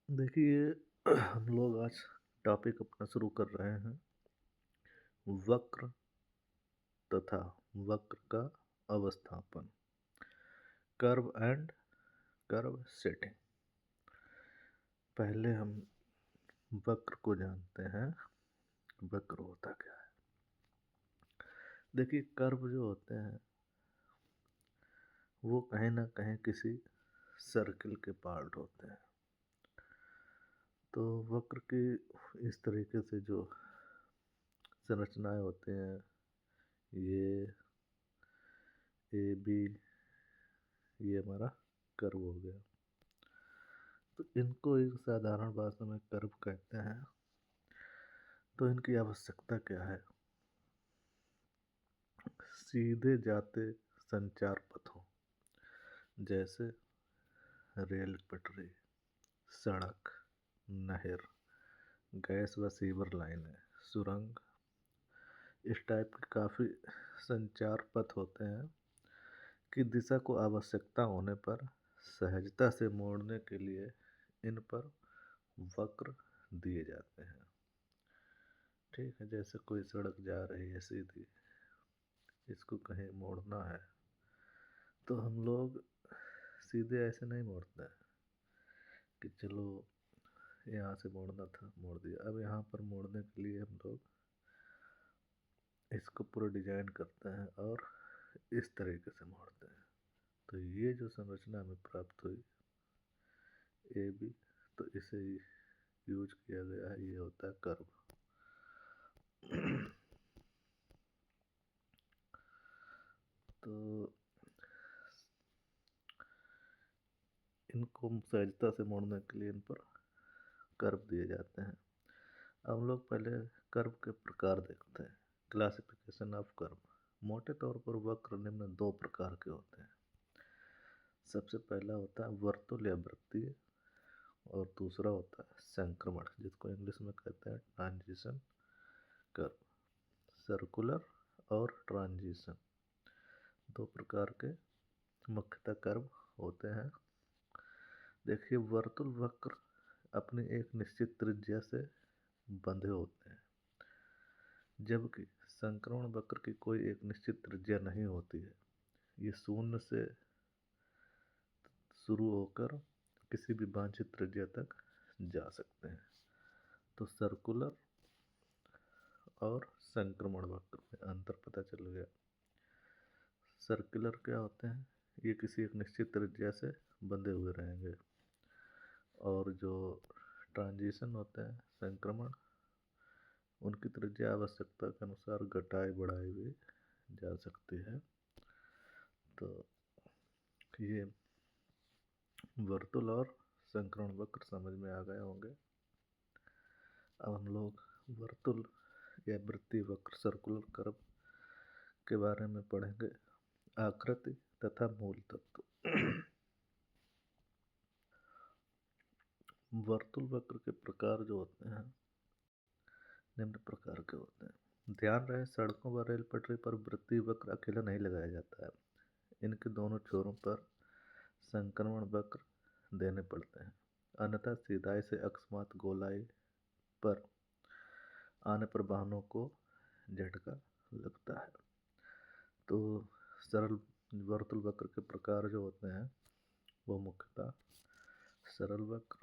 देखिए हम लोग आज टॉपिक अपना शुरू कर रहे हैं वक्र तथा वक्र का अवस्थापन, कर्व एंड कर्व सेटिंग। पहले हम वक्र को जानते हैं। वक्र होता क्या है? देखिए, कर्व जो होते हैं वो कहीं ना कहीं किसी सर्किल के पार्ट होते हैं। तो वक्र की इस तरीके से जो संरचनाएं होती हैं, ये ए बी, ये हमारा कर्व हो गया। तो इनको एक साधारण भाषा में कर्व कहते हैं। तो इनकी आवश्यकता क्या है? सीधे जाते संचार पथों जैसे रेल पटरी, सड़क, नहर, गैस व सीवर लाइनें, सुरंग, इस टाइप के काफ़ी संचार पथ होते हैं कि दिशा को आवश्यकता होने पर सहजता से मोड़ने के लिए इन पर वक्र दिए जाते हैं। ठीक है, जैसे कोई सड़क जा रही है सीधी, इसको कहीं मोड़ना है तो हम लोग सीधे ऐसे नहीं मोड़ते हैं कि चलो यहाँ से मोड़ना था, मोड़ दिया। अब यहाँ पर मोड़ने के लिए हम लोग इसको पूरा डिजाइन करते हैं और इस तरीके से मोड़ते हैं। तो ये जो संरचना हमें प्राप्त हुई ए बी, तो इसे यूज किया गया है, ये होता है कर्व। तो इनको सहजता से मोड़ने के लिए इन पर कर्व दिए जाते हैं। अब हम लोग पहले कर्व के प्रकार देखते हैं। Classification of curve. मोटे तौर पर वक्र निम्न दो प्रकार के होते हैं। सबसे पहला होता है वर्तुल या वृत्तीय, और दूसरा होता है संक्रमण, जिसको इंग्लिश में कहते हैं ट्रांजिशन कर्व। सर्कुलर और ट्रांजिशन दो प्रकार के मुख्यतः कर्व होते हैं। देखिए, वर्तुल वक्र अपनी एक निश्चित त्रिज्या से बंधे होते हैं, जबकि संक्रमण वक्र की कोई एक निश्चित त्रिज्या नहीं होती है। ये शून्य से शुरू होकर किसी भी वांछित त्रिज्या तक जा सकते हैं। तो सर्कुलर और संक्रमण वक्र में अंतर पता चल गया। सर्कुलर क्या होते हैं? ये किसी एक निश्चित त्रिज्या से बंधे हुए रहेंगे, और जो ट्रांजिशन होते हैं, संक्रमण, उनकी त्रिज्या आवश्यकता के अनुसार घटाई बढ़ाई भी जा सकती है। तो ये वर्तुल और संक्रमण वक्र समझ में आ गए होंगे। अब हम लोग वर्तुल या वृत्तीय वक्र, सर्कुलर कर्व के बारे में पढ़ेंगे। आकृति तथा मूल तत्व। वर्तुल वक्र के प्रकार जो होते हैं निम्न प्रकार के होते हैं। ध्यान रहे, सड़कों व रेल पटरी पर वृत्तीय वक्र अकेला नहीं लगाया जाता है। इनके दोनों छोरों पर संक्रमण वक्र देने पड़ते हैं, अन्यथा सीधाई से अकस्मात गोलाई पर आने पर वाहनों को झटका लगता है। तो सरल वर्तुल वक्र के प्रकार जो होते हैं वो मुख्यतः सरल वक्र,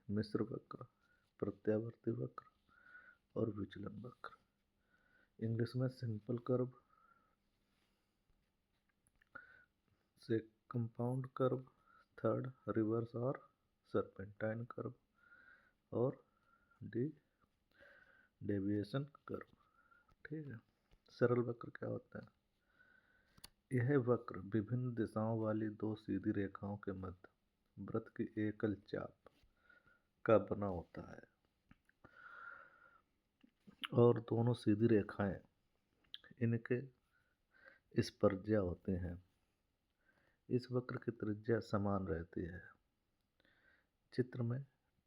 मिश्र वक्र, प्रत्यावर्ती वक्र और विचलन वक्र। इंग्लिश में सिंपल कर्व से कंपाउंड कर्व, थर्ड रिवर्स और सर्पेंटाइन कर्व, और डी डेविएशन कर्व। ठीक है। सरल वक्र क्या होता है? यह वक्र विभिन्न दिशाओं वाली दो सीधी रेखाओं के मध्य वृत्त की एकल चाप का बना होता है, और दोनों सीधी रेखाएं इनके स्पर्शा होते हैं। इस वक्र की त्रिज्या समान रहती है। चित्र में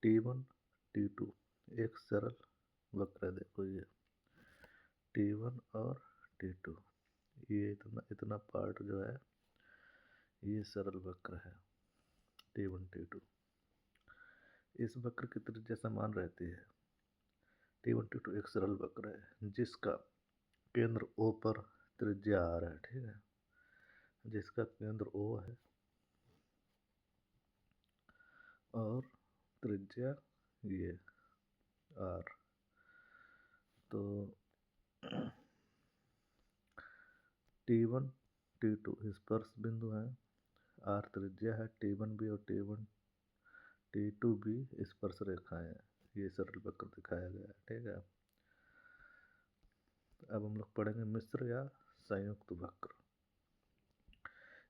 T1 T2 एक सरल वक्र है। देखो, ये T1 और T2, ये इतना इतना पार्ट जो है ये सरल वक्र है, T1 T2। इस वक्र की त्रिज्या समान रहती है। T1 T2 एक सरल वक्र है जिसका केंद्र O पर त्रिज्या R है, ठीक है, जिसका केंद्र O है और त्रिज्या ये R। तो T1 T2 स्पर्श बिंदु है, R त्रिज्या है, T1 भी और T2 भी स्पर्श रेखाएं हैं। ये सरल वक्र दिखाया गया है, ठीक है। अब हम लोग पढ़ेंगे मिश्र या संयुक्त वक्र।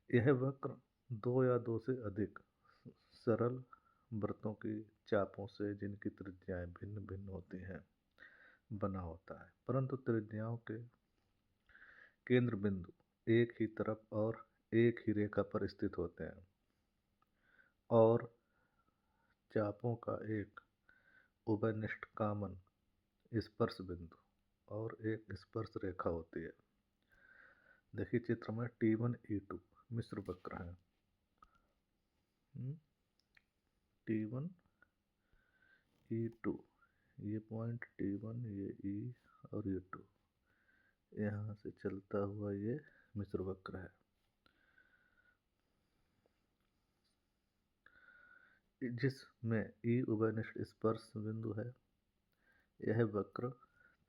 यह वक्र दो या दो से अधिक सरल वृत्तों की चापों से जिनकी त्रिज्याएं भिन्न भिन्न होती हैं बना होता है, परंतु त्रिज्याओं के केंद्र बिंदु एक ही तरफ और एक ही रेखा पर स्थित होते हैं और चापों का एक उभयनिष्ठ कॉमन स्पर्श बिंदु और एक स्पर्श रेखा होती है। देखिए चित्र में T1 E2 मिश्र वक्र है। T1 E2 ये पॉइंट T1 ये E और ये 2 यहाँ से चलता हुआ ये मिश्र वक्र है। जिसमें E उभयनिष्ठ स्पर्श बिंदु है। यह वक्र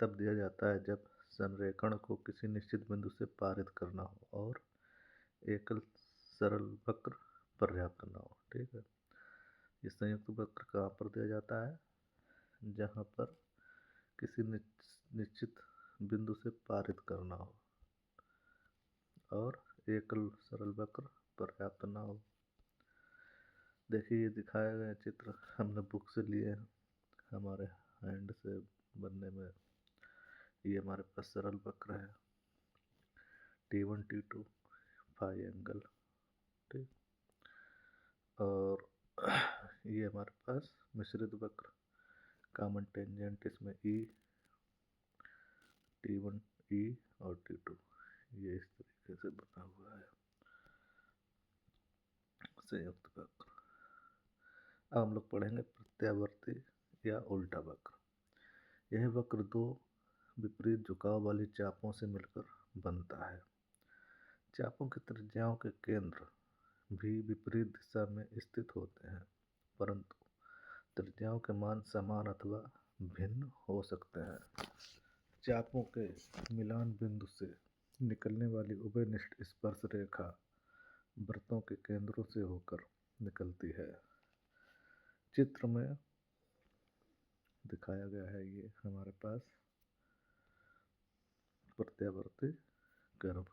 तब दिया जाता है जब संरेखण को किसी निश्चित बिंदु से पारित करना हो और एकल सरल वक्र पर्याप्त न हो, ठीक है। ये संयुक्त वक्र कहाँ पर दिया जाता है? जहाँ पर किसी निश्चित बिंदु से पारित करना हो और एकल सरल वक्र पर्याप्त न हो। देखिए ये दिखाया गया चित्र हमने बुक से लिए हैं, हमारे हैंड से बनने में ये हमारे पास सरल वक्र है T1 T2 फाई एंगल, ठीक। और ये हमारे पास मिश्रित वक्र कॉमन टेंजेंट, इसमें T1 E और T2 ये इस तरीके से बना हुआ है संयुक्त वक्र। अब हम लोग पढ़ेंगे प्रत्यावर्ती या उल्टा वक्र। यह वक्र दो विपरीत झुकाव वाली चापों से मिलकर बनता है। चापों की त्रिज्याओं के केंद्र भी विपरीत दिशा में स्थित होते हैं, परंतु त्रिज्याओं के मान समान अथवा भिन्न हो सकते हैं। चापों के मिलान बिंदु से निकलने वाली उभयनिष्ठ स्पर्श रेखा वृत्तों के केंद्रों से होकर निकलती है। चित्र में दिखाया गया है ये हमारे पास प्रत्यावर्ती कर्व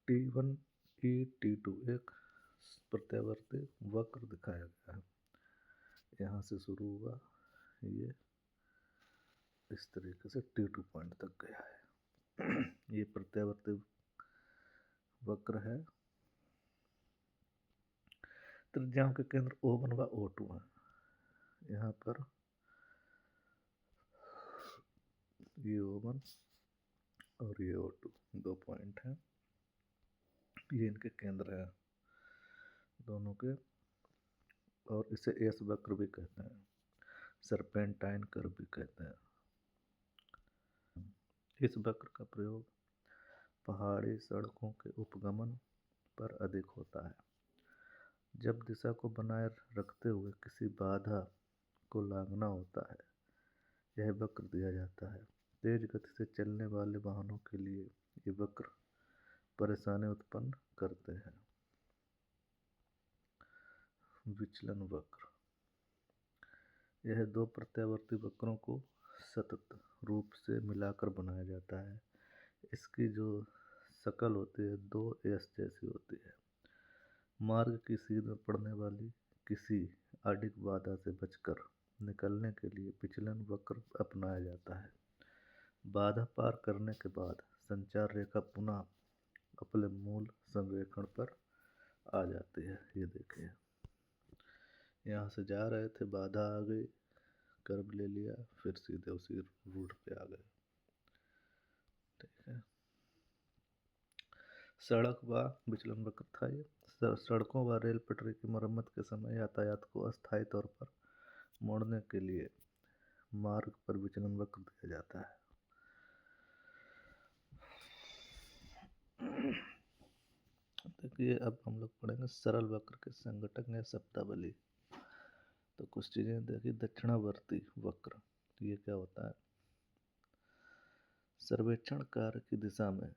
T1 E T2 एक प्रत्यावर्ती वक्र दिखाया गया है। यहाँ से शुरू हुआ ये इस तरीके से T2 पॉइंट तक गया है। ये प्रत्यावर्ती वक्र है। त्रिज्याओं के केंद्र O1 व O2 है। यहाँ पर ये O1 और ये O2 दो पॉइंट हैं, ये इनके केंद्र हैं दोनों के, और इसे एस वक्र भी कहते हैं, सरपेंटाइन कर्व भी कहते हैं। इस वक्र का प्रयोग पहाड़ी सड़कों के उपगमन पर अधिक होता है। जब दिशा को बनाए रखते हुए किसी बाधा को लांघना होता है, यह वक्र दिया जाता है। तेज गति से चलने वाले वाहनों के लिए ये वक्र परेशानी उत्पन्न करते हैं। विचलन वक्र, यह दो प्रत्यावर्ती वक्रों को सतत रूप से मिलाकर बनाया जाता है। इसकी जो शक्ल होती है दो एस जैसी होती है। मार्ग की सीध में पड़ने वाली किसी अडिग बाधा से बचकर निकलने के लिए विचलन वक्र अपनाया जाता है। बाधा पार करने के बाद संचार रेखा पुनः अपने मूल संरेखण पर आ जाती है। ये देखिए यहाँ से जा रहे थे, बाधा आ गई, कर्व ले लिया, फिर सीधे उसी रूट पे आ गए, ठीक है। सड़क व विचलन वक्र था ये। सड़कों व रेल पटरी की मरम्मत के समय यातायात को अस्थायी तौर पर मोड़ने के लिए मार्ग पर विचलन वक्र दिया जाता है। देखिए, अब हम लोग पढ़ेंगे सरल वक्र के संघटक या शब्दावली। तो कुछ चीजें देखिए, दक्षिणावर्ती वक्र, ये क्या होता है? सर्वेक्षण कार्य की दिशा में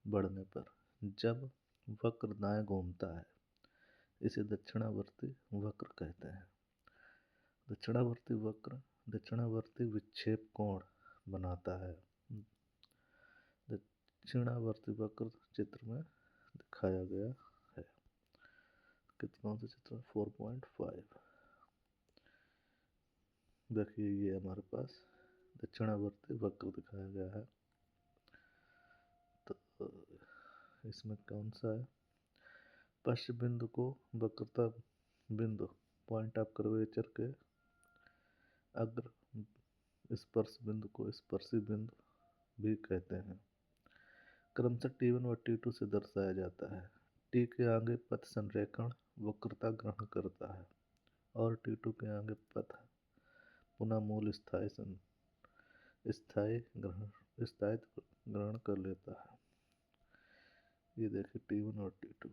बढ़ने पर जब वक्र दाएं घूमता है, इसे दक्षिणावर्ती वक्र कहते हैं। दक्षिणावर्ती वक्र दक्षिणावर्ती विक्षेप कोण बनाता है। दक्षिणावर्ती वक्र चित्र में दिखाया गया है। कितना से चित्र 4.5। देखिए, ये हमारे पास दक्षिणावर्ती वक्र दिखाया गया है। तो इसमें कौन सा है? स्पर्श बिंदु को वक्रता बिंदु, पॉइंट ऑफ कर्वेचर के अग्र स्पर्श बिंदु को स्पर्शी बिंदु भी कहते हैं। क्रमशः T1 व T2 से दर्शाया जाता है। T के आगे पथ संरेखण वक्रता ग्रहण करता है और T2 के आगे पथ पुनः मूल स्थायित्व ग्रहण कर लेता है। ये देखिए T1 और T2।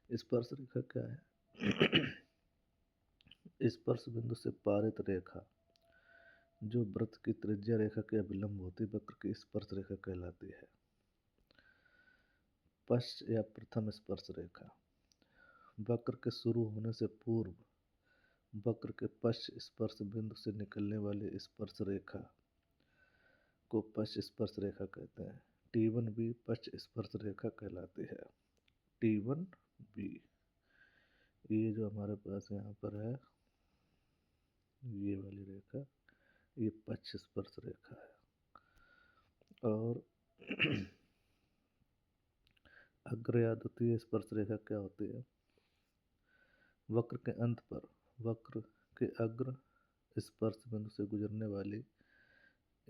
स्पर्श रेखा क्या है? स्पर्श बिंदु से पारित रेखा जो वृत्त की त्रिज्या रेखा के अभिलंब होती वक्र की स्पर्श रेखा कहलाती है। पश्च या प्रथम स्पर्श रेखा वक्र के शुरू होने से पूर्व वक्र के पश्च स्पर्श बिंदु से निकलने वाली स्पर्श रेखा को पश्च स्पर्श रेखा कहते हैं। T1B पश्च स्पर्श रेखा कहलाती है। T1B, ये जो हमारे पास यहाँ पर है, ये वाली रेखा, ये पश्च स्पर्श रेखा है। और अग्र या द्वितीय स्पर्श रेखा क्या होती है? वक्र के अंत पर वक्र के अग्र स्पर्श बिंदु से गुजरने वाली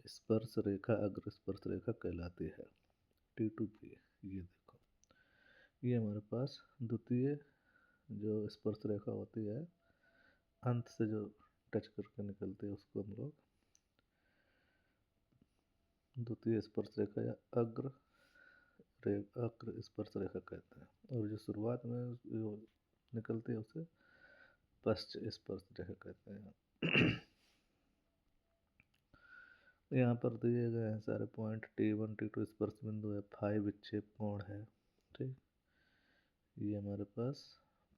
स्पर्श रेखा अग्र स्पर्श रेखा कहलाती है। T2B, ये देखो, ये हमारे पास द्वितीय जो स्पर्श रेखा होती है, अंत से जो टच करके निकलती है, उसको हम लोग द्वितीय स्पर्श रेखा या अग्र स्पर्श रेखा कहते हैं। और जो शुरुआत में जो निकलती है उसे पश्च स्पर्श रेखा कहते हैं। यहाँ पर दिए गए हैं सारे पॉइंट। T1 T2 स्पर्श बिंदु है, फाई विक्षेप कोण है, ठीक। ये हमारे पास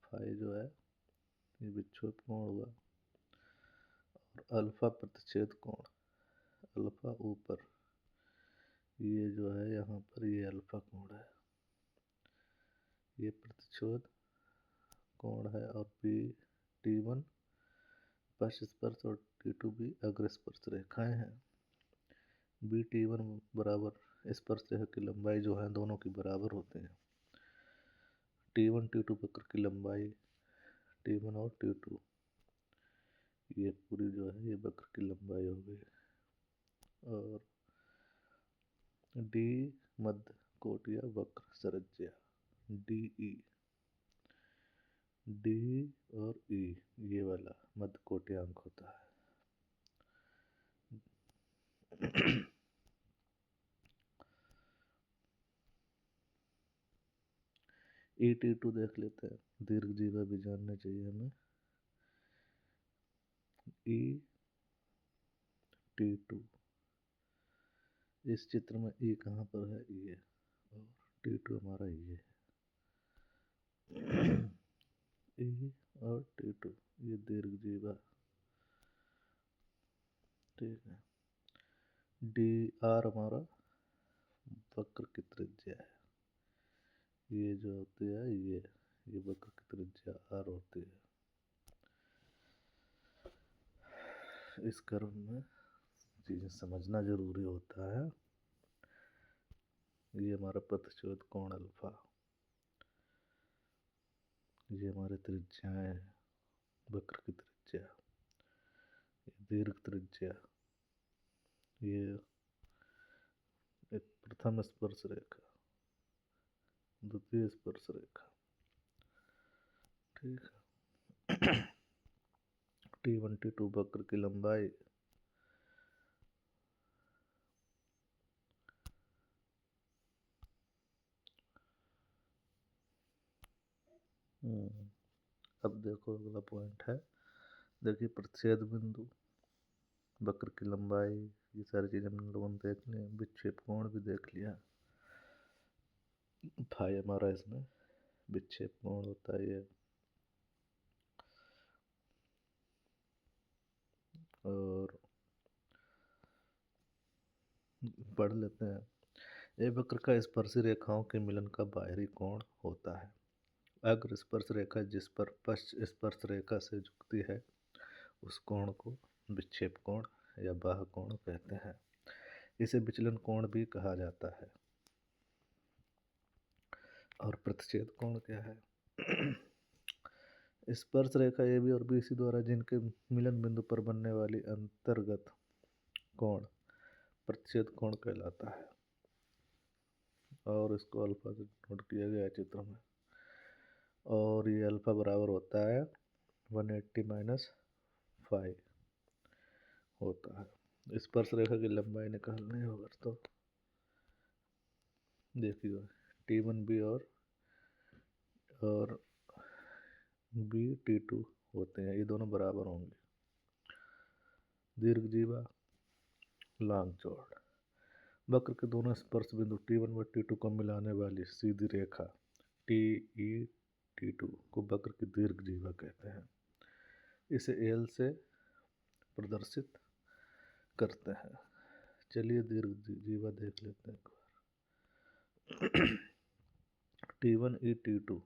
फाई जो है ये विक्षेप कोण हुआ, और अल्फा प्रतिच्छेद कोण, अल्फा ऊपर, ये जो है यहाँ पर ये अल्फा कोण है, ये प्रतिच्छेद कोण है। और T1 पश्च स्पर्श और T2B अग्र स्पर्श रेखाएं हैं। T1 बराबर स्पर्श रेखा की लंबाई जो है दोनों की बराबर होती है। T1 T2 वक्र की लंबाई T1 और T2, ये पूरी जो है ये वक्र की लंबाई हो गई। और D मध्य कोटिया वक्र संरचना DE, D और E ये वाला मध्य कोटियांक होता है। T2 देख लेते हैं, दीर्घजीवा भी जानना चाहिए हमें। T2, इस चित्र में E कहाँ पर है? ये, और T2 हमारा ये E और T2 ये दीर्घजीवा, ठीक है। DR हमारा वक्र की त्रिज्या है, ये जो होती है ये वक्र की त्रिज्या R होती है। इस कर्व में चीजें समझना जरूरी होता है। ये हमारा प्रतिच्छेद कोण अल्फा, ये हमारे त्रिज्याएं, वक्र की त्रिज्या, दीर्घ त्रिज्या, ये एक प्रथम स्पर्श रेखा, द्वितीय स्पर्श रेखा। ठीक है। T1 T2 वक्र की लंबाई अब देखो अगला पॉइंट है, देखिए प्रतिच्छेद बिंदु, वक्र की लंबाई, ये सारी चीजें हम लोगों ने देख ली। विक्षेप कोण भी देख लिया, फाई हमारा इसमें विक्षेप कोण होता है ये। और पढ़ लेते हैं, ए वक्र का स्पर्शी रेखाओं के मिलन का बाहरी कोण होता है। अग्र स्पर्श रेखा जिस पर पश्च स्पर्श रेखा से झुकती है उस कोण को विक्षेप कोण या बाह्य कोण कहते हैं। इसे विचलन कोण भी कहा जाता है। और प्रतिच्छेद कोण क्या है? स्पर्श रेखा ए बी और बी सी द्वारा जिनके मिलन बिंदु पर बनने वाली अंतर्गत कोण प्रतिच्छेद कोण कहलाता है। और इसको अल्फा से नोट किया गया है चित्र में। और ये अल्फा बराबर होता है 180 माइनस 5 होता है। स्पर्श रेखा की लंबाई निकालनी होगा तो देखिए T1 B और B T2 होते हैं, ये दोनों बराबर होंगे। दीर्घ जीवा लांग चौड़, वक्र के दोनों स्पर्श बिंदु T1 व T2 को मिलाने वाली सीधी रेखा TE T2 को वक्र की दीर्घ जीवा कहते हैं। इसे L से प्रदर्शित करते हैं। चलिए दीर्घ जीवा देख लेते हैं। T1 E T2,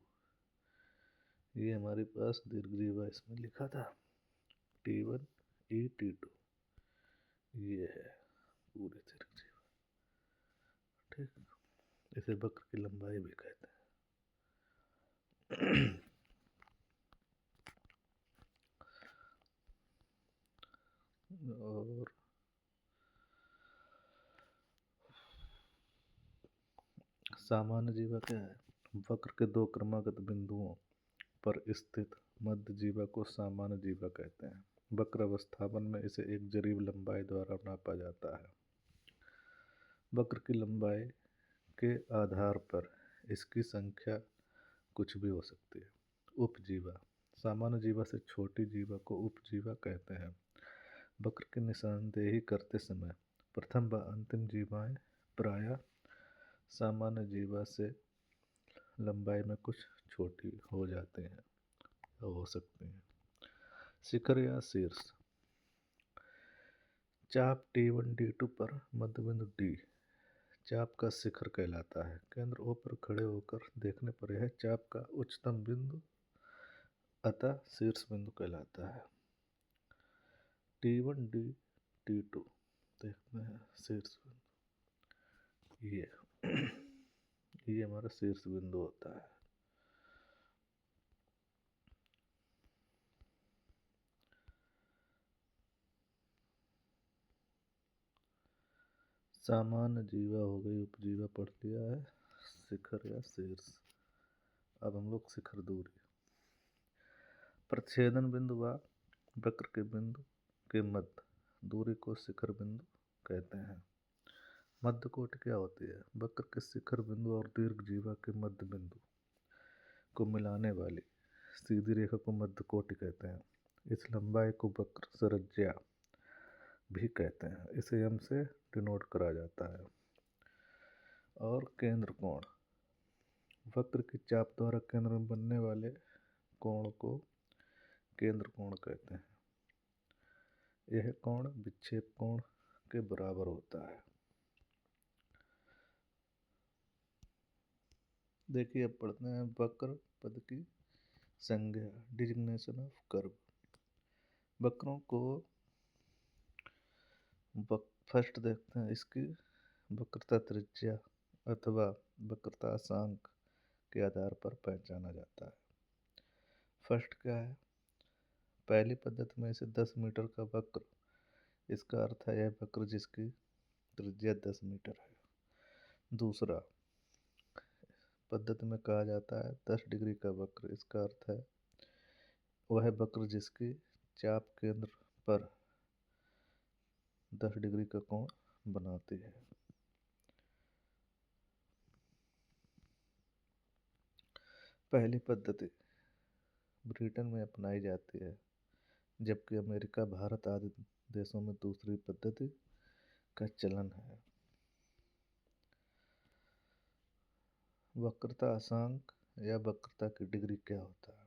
ये हमारे पास दीर्घ जीवा इसमें लिखा था T1 E T2, ये है पूरी दीर्घ जीवा। ठीक, इसे वक्र की लंबाई भी कहते हैं। और सामान्य जीवा क्या है? वक्र के दो क्रमागत बिंदुओं पर स्थित मध्य जीवा को सामान्य जीवा कहते हैं। वक्र अवस्थापन में इसे एक जरीब लंबाई द्वारा नापा जाता है। वक्र की लंबाई के आधार पर इसकी संख्या कुछ भी हो सकती है। उपजीवा, सामान्य जीवा से छोटी जीवा को उपजीवा कहते हैं। वक्र की निशानदेही करते समय प्रथम व अंतिम जीवाएं प्रायः सामान्य जीवा से लंबाई में कुछ छोटी हो जाते हैं, हो सकती हैं। शिखर या शीर्ष, चाप T1 T2 पर मध्यबिंदु D चाप का शिखर कहलाता है। केंद्र O पर खड़े होकर देखने पर यह चाप का उच्चतम बिंदु अतः शीर्ष बिंदु कहलाता है। T1 D T2 देखते हैं शीर्ष बिंदु, ये हमारा शीर्ष बिंदु होता है। सामान्य जीवा हो गई, उपजीवा पढ़ लिया है, शिखर या शीर्ष। अब हम लोग शिखर दूरी, प्रतिच्छेदन बिंदु व वक्र के बिंदु के मध्य दूरी को शिखर बिंदु कहते हैं। मध्य कोटि क्या होती है? वक्र के शिखर बिंदु और दीर्घ जीवा के मध्य बिंदु को मिलाने वाली सीधी रेखा को मध्य कोटि कहते हैं। इस लंबाई को वक्र सरज्या भी कहते हैं। इसे एम से डिनोट करा जाता है। और केंद्र कोण, वक्र की चाप द्वारा केंद्र में बनने वाले कोण को केंद्र कोण कहते हैं। यह कोण विक्षेप कोण के बराबर होता है। देखिए अब पढ़ते हैं वक्र पद की संज्ञा, डिजिग्नेशन ऑफ कर्व। वक्रों को फर्स्ट देखते हैं, इसकी वक्रता त्रिज्या अथवा वक्रताशांक के आधार पर पहचाना जाता है। फर्स्ट क्या है? पहली पद्धति में इसे 10 मीटर का वक्र, इसका अर्थ है यह वक्र जिसकी त्रिज्या 10 मीटर है। दूसरा पद्धति में कहा जाता है 10 डिग्री का वक्र। इसका अर्थ है वह वक्र जिसकी चाप केंद्र पर 10 डिग्री का कोण बनाती है। पहली पद्धति ब्रिटेन में अपनाई जाती है, जबकि अमेरिका, भारत आदि देशों में दूसरी पद्धति का चलन है। वक्रता अशांक या वक्रता की डिग्री क्या होता है?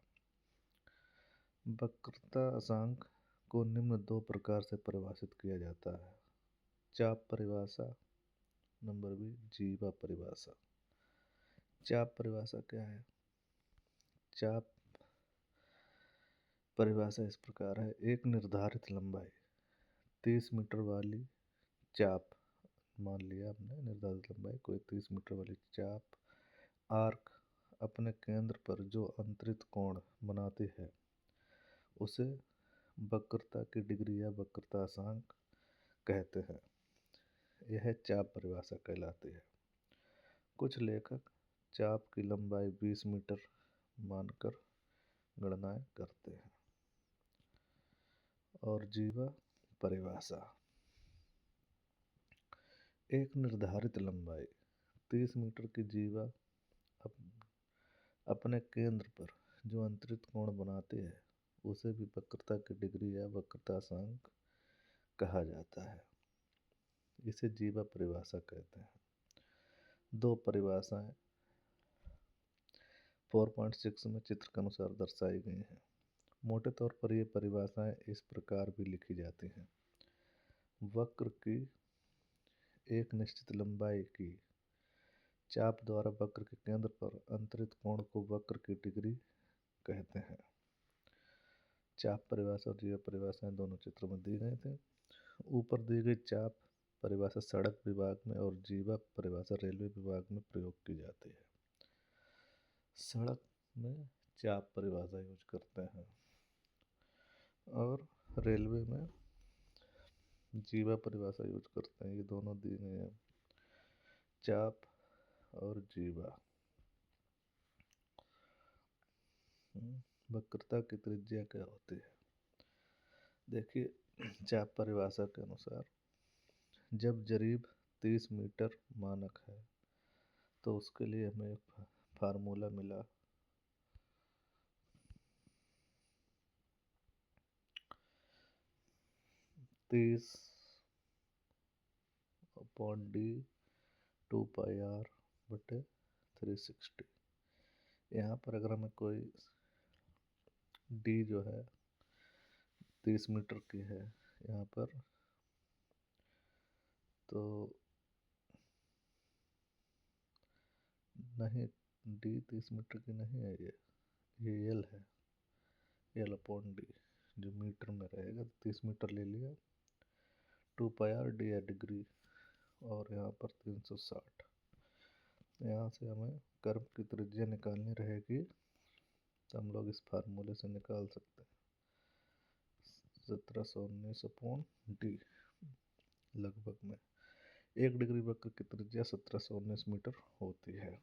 वक्रता अशांक को निम्न दो प्रकार से परिभाषित किया जाता है: चाप परिभाषा, नंबर बी जीवा परिभाषा। चाप परिभाषा क्या है? चाप परिभाषा इस प्रकार है: एक निर्धारित लंबाई 30 मीटर वाली चाप, मान लिया हमने निर्धारित लंबाई कोई 30 मीटर वाली चाप, आर्क अपने केंद्र पर जो अंतरित कोण बनाती है उसे वक्रता की डिग्री या वक्रता अशांक कहते हैं। यह चाप परिभाषा कहलाती है। कुछ लेखक चाप की लंबाई 20 मीटर मानकर गणनाएं करते हैं। और जीवा परिभाषा, एक निर्धारित लंबाई 30 मीटर की जीवा अपने केंद्र पर जो अंतरित कोण बनाती है उसे भी वक्रता की डिग्री या वक्रता अशांक कहा जाता है। इसे जीवा परिभाषा कहते हैं। दो परिभाषाएं 4.6 में चित्र के अनुसार दर्शाई गई हैं। मोटे तौर पर ये परिभाषाएं इस प्रकार भी लिखी जाती हैं: वक्र की एक निश्चित लंबाई की चाप द्वारा वक्र के केंद्र पर अंतरित कोण को वक्र की डिग्री कहते हैं। चाप परिभाषा और जीवा परिभाषाएं दोनों चित्रों में दी गई थी। ऊपर दी गई चाप परिभाषा सड़क विभाग में और जीवा परिभाषा रेलवे विभाग में प्रयोग की जाती है। सड़क में चाप परिभाषा यूज करते हैं और रेलवे में जीवा परिभाषा यूज करते हैं। ये दोनों दी गई हैं, चाप और जीवा। वक्रता की त्रिज्या क्या होती है? देखिए, चाप परिभाषा के अनुसार जब जरीब 30 मीटर मानक है तो उसके लिए हमें एक फार्मूला मिला, तीस अपॉन डी 2πr/360। यहाँ पर अगर हमें कोई डी जो है 30 मीटर की है यहाँ पर, तो नहीं, डी 30 मीटर की नहीं है, ये एल है, एल अपॉन डी जो मीटर में रहेगा। 30 मीटर ले लिया, 2πr डी है डिग्री और यहाँ पर 360। यहाँ से हमें कर्व की त्रिज्या निकालनी रहेगी तो हम लोग इस फार्मूले से निकाल सकते हैं, 1719 अपॉन डी लगभग में 1 डिग्री वक्र की त्रिज्या 1719 मीटर होती है।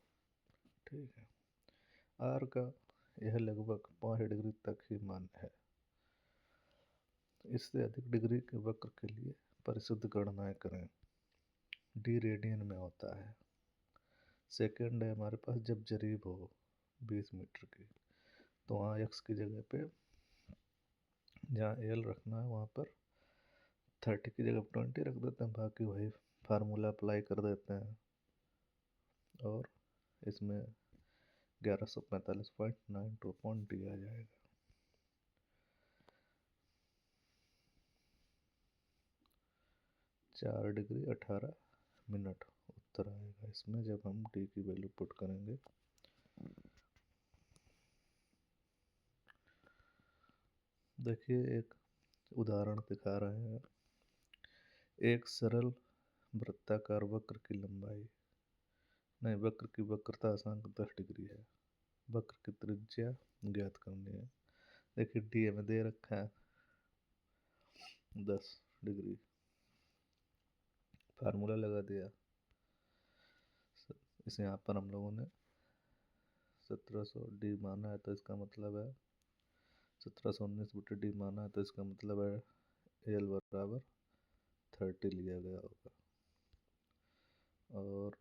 ठीक है। आर का यह लगभग 5 डिग्री तक ही मान्य है। इससे अधिक डिग्री के वक्र के लिए परिशुद्ध गणनाएं करें। डी रेडियन में होता है। सेकेंड है हमारे पास, जब जरीब हो 20 मीटर की तो वहाँ एक्स की जगह पे जहाँ एल रखना है वहाँ पर 30 की जगह 20 रख देते हैं, बाकी वही फार्मूला अप्लाई कर देते हैं और इसमें 1145.92 पॉइंट दिया जाएगा। 4 डिग्री 18 मिनट उत्तर आएगा इसमें जब हम डी की वैल्यू पुट करेंगे। देखिए, एक उदाहरण दिखा रहे हैं। एक सरल वृत्ताकार वक्र की लंबाई नहीं, वक्र की वक्रता अशांक 10 डिग्री है। वक्र की त्रिज्या ज्ञात करनी है। देखिए, डी हमें दे रखा है 10 डिग्री, फार्मूला लगा दिया। इसे यहाँ पर हम लोगों ने 1700 डी माना है तो इसका मतलब है 1719/d माना है तो इसका मतलब है एल बराबर 30 लिया गया होगा। और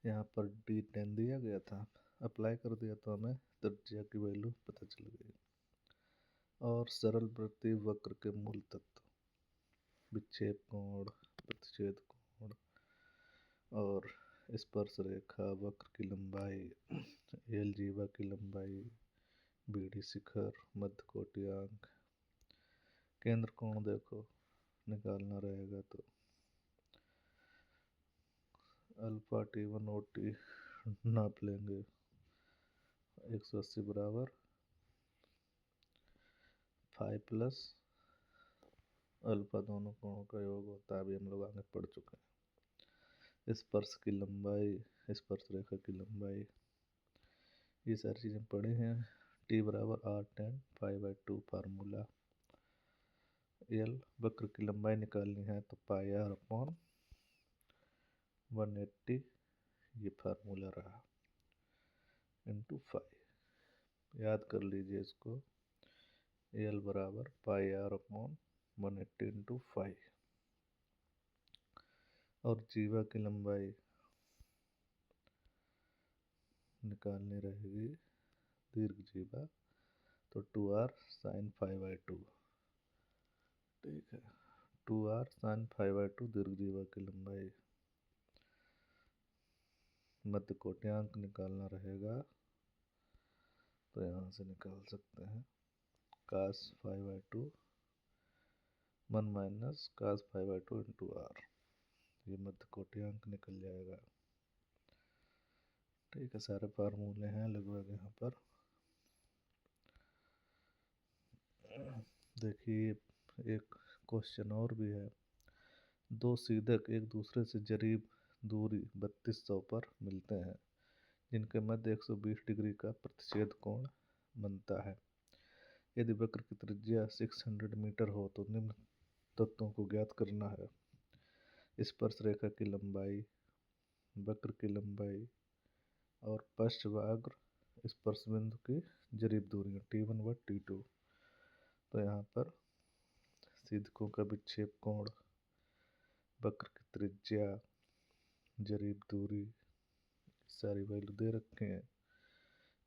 यहाँ पर D10 दिया गया था, अप्लाई कर दिया तो हमें त्रिज्या की वैल्यू पता चल गई। और सरल वृत्तीय वक्र के मूल तत्व विक्षेप कोण, प्रतिच्छेद कोण और स्पर्श रेखा, वक्र की लंबाई, एल जीवा की लंबाई, बीडी शिखर, मध्य कोटि अंक, केंद्र कोण देखो निकालना रहेगा तो अल्फा T1 और T नाप लेंगे 180 बराबर 5 प्लस अल्फा, दोनों कोणों का योग होता है, अभी हम लोग आगे पढ़ चुके हैं। स्पर्श की लंबाई, स्पर्श रेखा की लंबाई, ये सारी चीज़ें पढ़ी हैं। T बराबर R10 5/2 फार्मूला। एल वक्र की लंबाई निकालनी है तो पाई R अपॉन 180 ये फार्मूला रहा इंटू 5। याद कर लीजिए इसको, एल बराबर पाई R अपॉन 180 इंटू 5। और जीवा की लंबाई निकालनी रहेगी दीर्घ जीवा तो 2R साइन 5/2। ठीक है, 2R साइन 5/2 दीर्घ जीवा की लंबाई। मध्य कोट्यांक निकालना रहेगा तो यहाँ से निकाल सकते हैं cos 5/2 1 minus cos 5/2 into R, ये मध्य कोट्यांक निकल जाएगा। ठीक है, सारे फार्मूले हैं लगभग यहाँ पर। देखिए एक क्वेश्चन और भी है। दो सीधक एक दूसरे से करीब दूरी 3200 पर मिलते हैं, जिनके मध्य 120 डिग्री का प्रतिच्छेद कोण बनता है। यदि वक्र की त्रिज्या 600 मीटर हो तो निम्न तत्वों को ज्ञात करना है। स्पर्श रेखा की लंबाई, वक्र की लंबाई और पृष्ठभाग स्पर्श बिंदु की करीब दूरियां T1 व T2। तो यहाँ पर सीधकों का विक्षेप कोण, वक्र की त्रिज्या, करीब दूरी, सारी वैल्यू दे रखे हैं।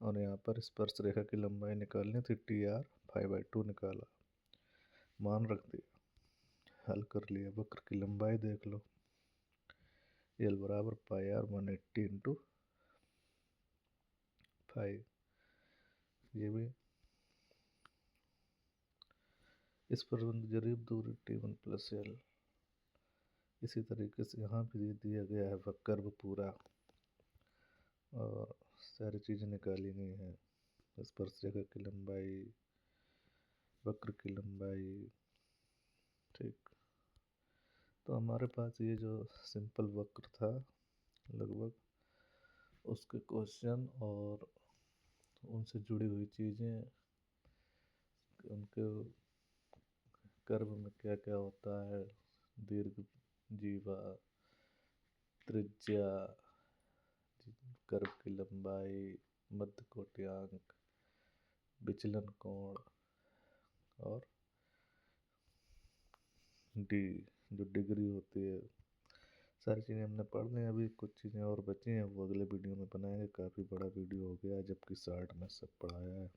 और यहाँ पर स्पर्श रेखा की लंबाई निकालनी थी, TR 5/2 निकाला, मान रख दिया, हल कर लिया। वक्र की लंबाई देख लो, एल बराबर पाई R 180 इंटू 5। ये भी इस पर करीब दूरी T1 प्लस एल। इसी तरीके से यहाँ भी दिया गया है वक्र पूरा और सारी चीज़ें निकाली गई हैं। स्पर्श रेखा की लंबाई, वक्र की लंबाई। ठीक, तो हमारे पास ये जो सिंपल वक्र था लगभग उसके क्वेश्चन और उनसे जुड़ी हुई चीज़ें, उनके कर्व में क्या क्या होता है, दीर्घ जीवा, त्रिज्या, कर्व की लंबाई, मध्य कोट्यांक, विचलन कोण और डी जो डिग्री होती है, सारी चीज़ें हमने पढ़ ली। अभी कुछ चीज़ें और बची हैं, वो अगले वीडियो में बनाएंगे। काफ़ी बड़ा वीडियो हो गया जबकि शॉर्ट में सब पढ़ाया है।